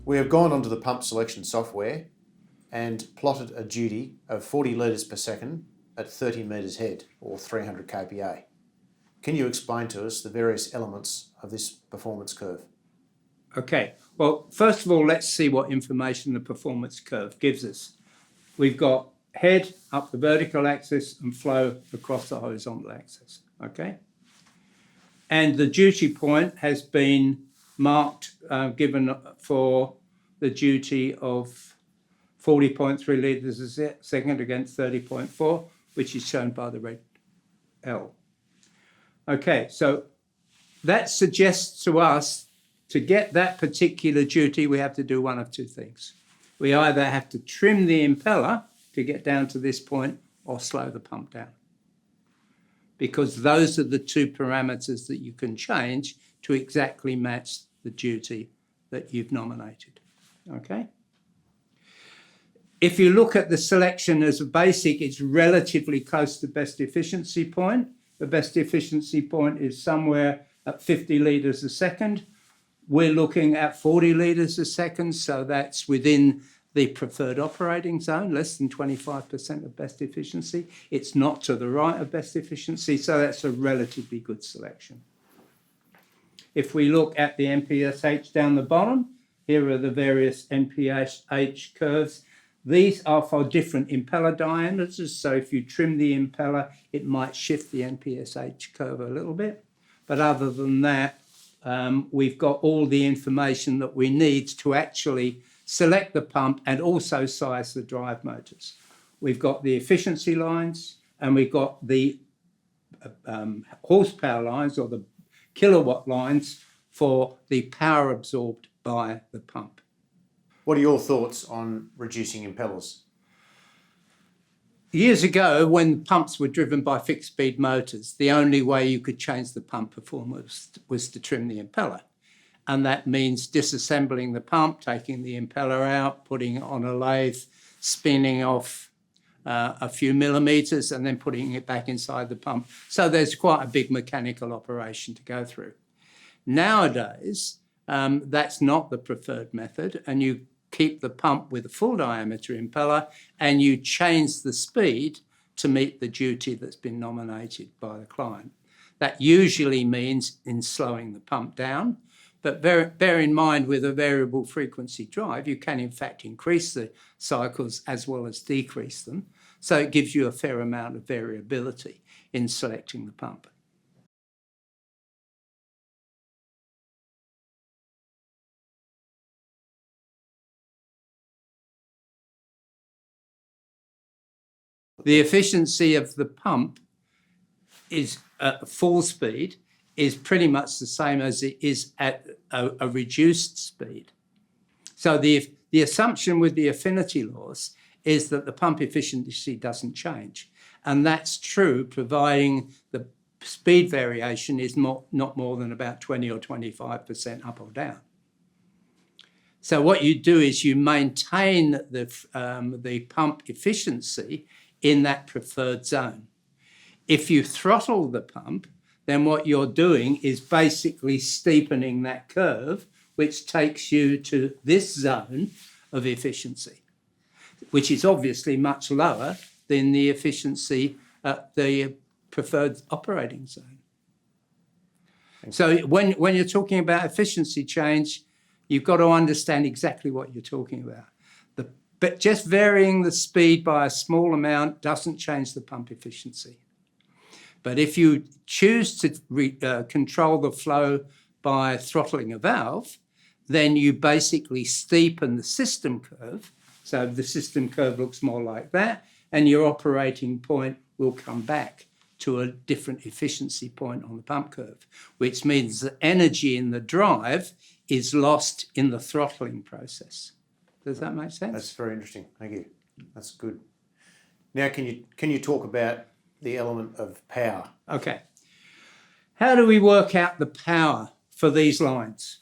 We have gone onto the pump selection software and plotted a duty of 40 litres per second at 30 metres head, or 300 kPa. Can you explain to us the various elements of this performance curve? Okay, well, first of all, let's see what information the performance curve gives us. We've got head up the vertical axis and flow across the horizontal axis, okay? And the duty point has been marked, given for the duty of 40.3 litres a second against 30.4, which is shown by the red L. Okay, so that suggests to us to get that particular duty, we have to do one of two things. We either have to trim the impeller to get down to this point or slow the pump down, because those are the two parameters that you can change to exactly match the duty that you've nominated, okay? If you look at the selection as a basic, it's relatively close to best efficiency point. The best efficiency point is somewhere at 50 litres a second. We're looking at 40 litres a second, so that's within the preferred operating zone, less than 25% of best efficiency. It's not to the right of best efficiency, so that's a relatively good selection. If we look at the NPSH down the bottom, here are the various NPSH curves. These are for different impeller diameters, so if you trim the impeller, it might shift the NPSH curve a little bit. But other than that, we've got all the information that we need to actually select the pump and also size the drive motors. We've got the efficiency lines and we've got the horsepower lines or the kilowatt lines for the power absorbed by the pump. What are your thoughts on reducing impellers? Years ago, when pumps were driven by fixed speed motors, the only way you could change the pump performance was to trim the impeller. And that means disassembling the pump, taking the impeller out, putting it on a lathe, spinning off a few millimetres and then putting it back inside the pump. So there's quite a big mechanical operation to go through. Nowadays, that's not the preferred method, and you keep the pump with a full diameter impeller and you change the speed to meet the duty that's been nominated by the client. That usually means in slowing the pump down, but bear in mind with a variable frequency drive, you can in fact increase the cycles as well as decrease them. So it gives you a fair amount of variability in selecting the pump. The efficiency of the pump is at full speed is pretty much the same as it is at a reduced speed. So the assumption with the affinity laws is that the pump efficiency doesn't change. And that's true providing the speed variation is not more than about 20 or 25% up or down. So what you do is you maintain the pump efficiency in that preferred zone. If you throttle the pump, then what you're doing is basically steepening that curve, which takes you to this zone of efficiency, which is obviously much lower than the efficiency at the preferred operating zone. So when you're talking about efficiency change, you've got to understand exactly what you're talking about. But just varying the speed by a small amount doesn't change the pump efficiency. But if you choose to control the flow by throttling a valve, then you basically steepen the system curve. So the system curve looks more like that, and your operating point will come back to a different efficiency point on the pump curve, which means the energy in the drive is lost in the throttling process. Does that make sense? That's very interesting. Thank you. That's good. Now, can you talk about the element of power? Okay. How do we work out the power for these lines?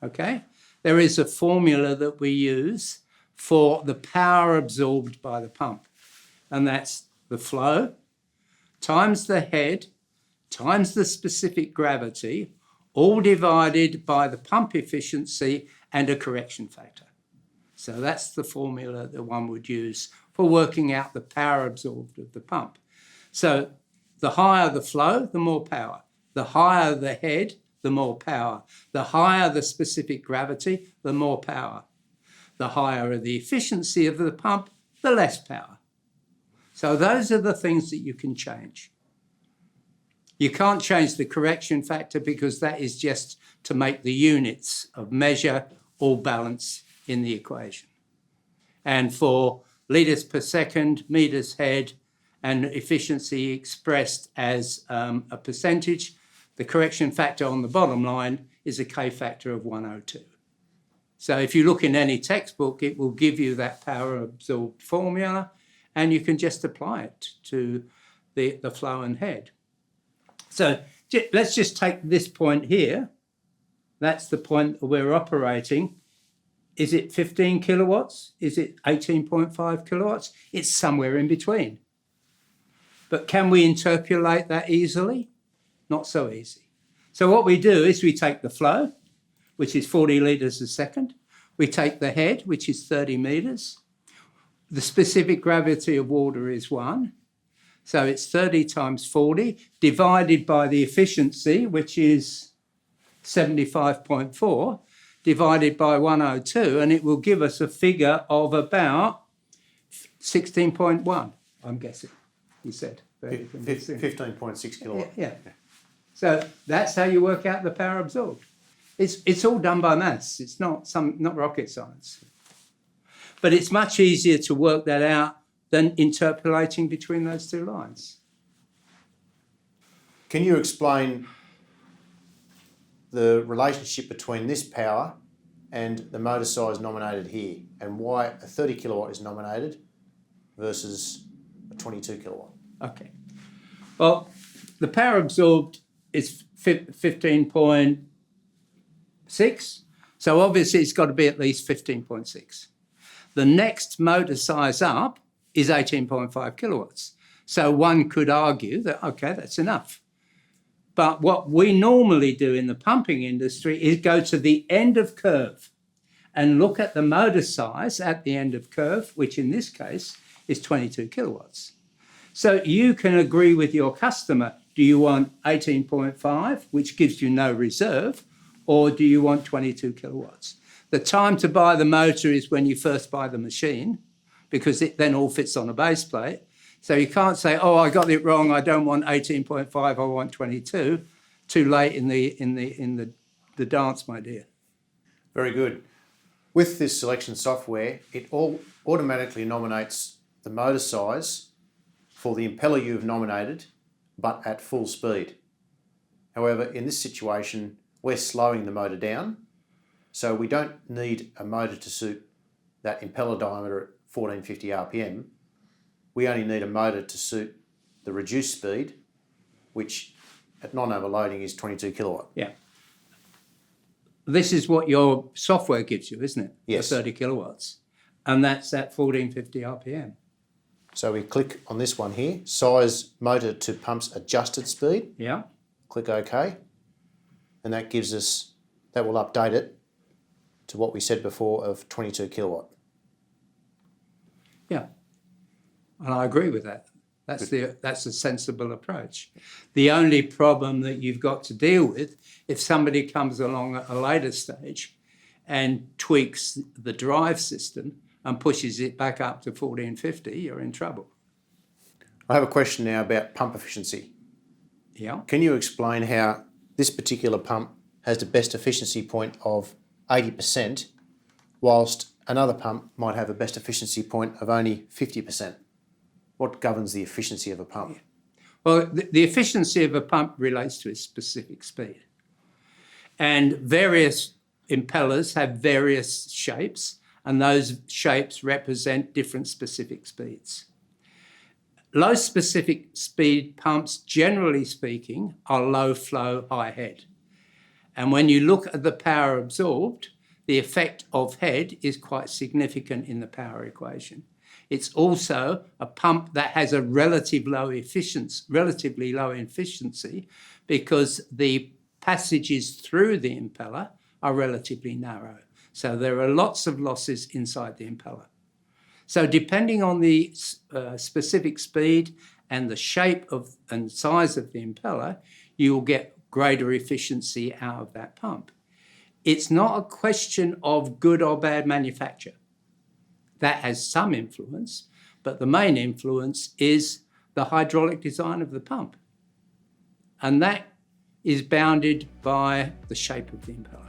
Okay. There is a formula that we use for the power absorbed by the pump, and that's the flow times the head times the specific gravity, all divided by the pump efficiency and a correction factor. So that's the formula that one would use for working out the power absorbed of the pump. So the higher the flow, the more power. The higher the head, the more power. The higher the specific gravity, the more power. The higher the efficiency of the pump, the less power. So those are the things that you can change. You can't change the correction factor because that is just to make the units of measure all balance in the equation. And for litres per second, metres head, and efficiency expressed as a percentage, the correction factor on the bottom line is a K factor of 102. So if you look in any textbook, it will give you that power absorbed formula, and you can just apply it to the flow and head. So let's just take this point here. That's the point that we're operating. Is it 15 kilowatts? Is it 18.5 kilowatts? It's somewhere in between. But can we interpolate that easily? Not so easy. So what we do is we take the flow, which is 40 litres a second. We take the head, which is 30 metres. The specific gravity of water is 1. So it's 30 times 40 divided by the efficiency, which is 75.4, divided by 102, and it will give us a figure of about 16.1, I'm guessing, he said. 15.6 kilowatt. Yeah. So that's how you work out the power absorbed. It's all done by maths. It's not rocket science. But it's much easier to work that out than interpolating between those two lines. Can you explain the relationship between this power and the motor size nominated here, and why a 30 kilowatt is nominated versus a 22 kilowatt? Okay. Well, the power absorbed is 15.6, so obviously it's got to be at least 15.6. The next motor size up is 18.5 kilowatts. So one could argue that, okay, that's enough. But what we normally do in the pumping industry is go to the end of curve and look at the motor size at the end of curve, which in this case is 22 kilowatts. So you can agree with your customer, do you want 18.5, which gives you no reserve, or do you want 22 kilowatts? The time to buy the motor is when you first buy the machine, because it then all fits on a base plate. So you can't say, oh, I got it wrong, I don't want 18.5, I want 22. Too late in the dance, my dear. Very good. With this selection software, it all automatically nominates the motor size for the impeller you've nominated, but at full speed. However, in this situation, we're slowing the motor down, so we don't need a motor to suit that impeller diameter at 1450 RPM. We only need a motor to suit the reduced speed, which at non-overloading is 22 kilowatt. Yeah. This is what your software gives you, isn't it? Yes. For 30 kilowatts. And that's at 1450 RPM. So we click on this one here, size motor to pump's adjusted speed. Yeah. Click OK. And that gives us, that will update it to what we said before of 22 kilowatt. Yeah. And I agree with that. That's a sensible approach. The only problem that you've got to deal with, if somebody comes along at a later stage and tweaks the drive system and pushes it back up to 1450, you're in trouble. I have a question now about pump efficiency. Yeah. Can you explain how this particular pump has the best efficiency point of 80%, whilst another pump might have a best efficiency point of only 50%? What governs the efficiency of a pump? Well, the efficiency of a pump relates to its specific speed. And various impellers have various shapes, and those shapes represent different specific speeds. Low specific speed pumps, generally speaking, are low flow, high head. And when you look at the power absorbed, the effect of head is quite significant in the power equation. It's also a pump that has a relatively low efficiency because the passages through the impeller are relatively narrow. So there are lots of losses inside the impeller. So depending on the specific speed and the shape of and size of the impeller, you will get greater efficiency out of that pump. It's not a question of good or bad manufacture. That has some influence, but the main influence is the hydraulic design of the pump. And that is bounded by the shape of the impeller.